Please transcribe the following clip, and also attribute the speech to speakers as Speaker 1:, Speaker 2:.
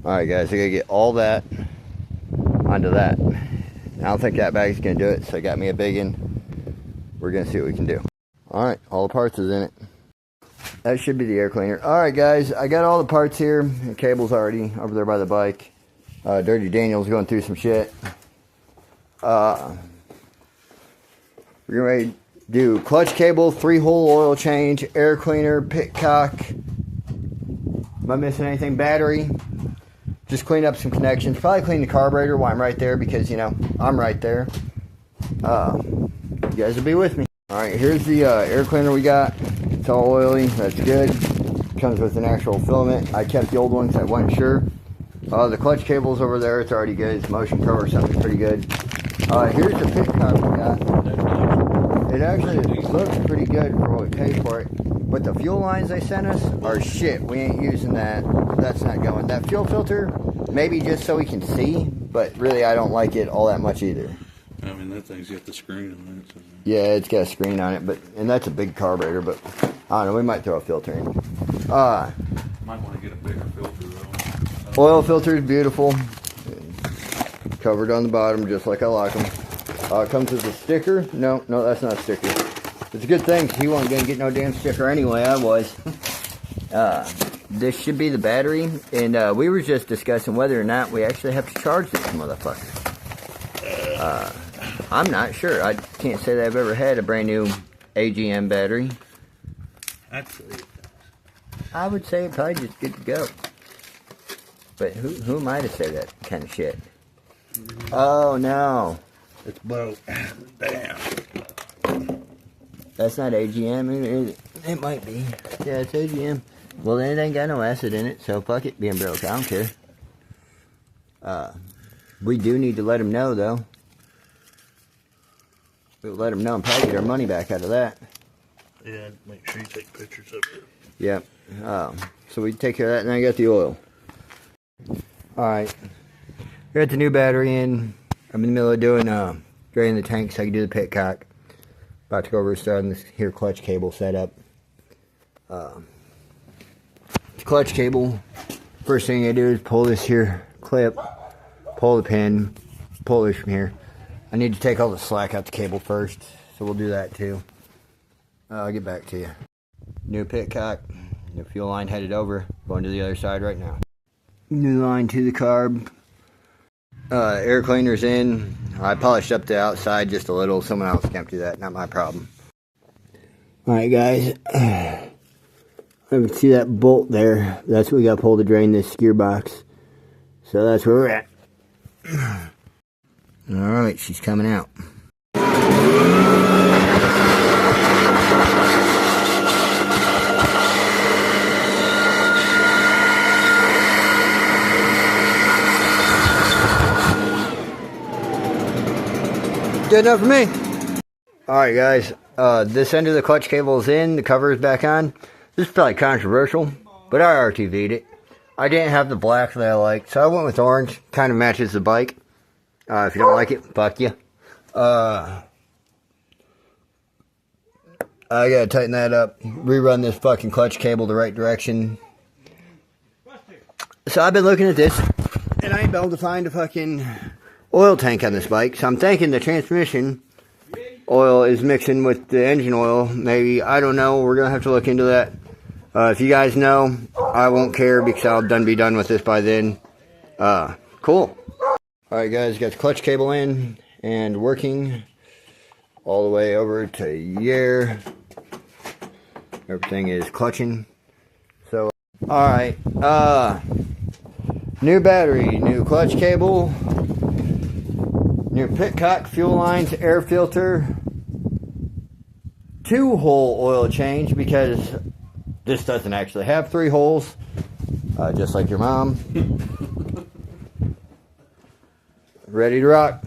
Speaker 1: Alright guys, I gotta get all that onto that. I don't think that bag's gonna do it, so I got me a big one. We're gonna see what we can do. Alright, all the parts is in it. That should be the air cleaner. Alright guys, I got all the parts here. The cable's already over there by the bike. Dirty Daniel's going through some shit. We're ready to do clutch cable, 3-hole oil change, air cleaner, pit cock. Am I missing anything? Battery. Just clean up some connections. Probably clean the carburetor while I'm right there because, you know, I'm right there. You guys will be with me. Alright, here's the air cleaner we got. It's all oily. That's good. Comes with an actual filament. I kept the old ones. I wasn't sure. The clutch cable's over there. It's already good. It's motion cover or something pretty good. Here's the pit cock we got. It actually looks pretty good for what we paid for it. But the fuel lines they sent us are shit. We ain't using that. That's not going. That fuel filter, maybe just so we can see, but really I don't like it all that much either.
Speaker 2: I mean, that thing's got the screen on it. So.
Speaker 1: Yeah, it's got a screen on it, and that's a big carburetor, but I don't know, we might throw a filter in.
Speaker 2: Might want to get a bigger filter though.
Speaker 1: Oil filter is beautiful. Covered on the bottom, just like I like them. It comes with a sticker. No, that's not a sticker. It's a good thing, he wasn't going to get no damn sticker anyway, I was. This should be the battery, and we were just discussing whether or not we actually have to charge this motherfucker. I'm not sure. I can't say that I've ever had a brand new AGM battery.
Speaker 2: I'd say it does.
Speaker 1: I would say it probably just good to go. But who am I to say that kind of shit? Oh no.
Speaker 2: It's broke. Damn.
Speaker 1: That's not AGM. It might be. Yeah, it's AGM. Well, then it ain't got no acid in it, so fuck it being broke. I don't care. We do need to let them know, though. We'll let them know and probably get our money back out of that.
Speaker 2: Yeah, make sure you take pictures of it.
Speaker 1: Yep. So we take care of that, and I got the oil. Alright. Got the new battery in. I'm in the middle of doing draining the tank so I can do the pit cock. About to go over starting this here clutch cable setup. The clutch cable, first thing I do is pull this here clip, pull the pin, pull this from here. I need to take all the slack out the cable first, so we'll do that too. I'll get back to you. New pit cock, new fuel line headed over, going to the other side right now. New line to the carb. Air cleaner's in. I polished up the outside just a little. Someone else can do that, not my problem. Alright guys, I can see that bolt there. That's what we got to pull to drain this gearbox. So that's where we're at. Alright, she's coming out. Good enough for me. Alright guys, this end of the clutch cable is in, the cover is back on. This is probably controversial, but I RTV'd it. I didn't have the black that I liked, so I went with orange. Kind of matches the bike. If you don't like it, fuck you. I gotta tighten that up, rerun this fucking clutch cable the right direction. So I've been looking at this, and I ain't been able to find a fucking oil tank on this bike, so I'm thinking the transmission oil is mixing with the engine oil. Maybe, I don't know, we're gonna have to look into that. If you guys know, I won't care because I'll be done with this by then. Cool. Alright guys, got the clutch cable in and working all the way over to here. Everything is clutching. So, alright, new battery, new clutch cable, new pit cock, fuel lines, air filter, 2-hole oil change because this doesn't actually have 3 holes, just like your mom. Ready to rock.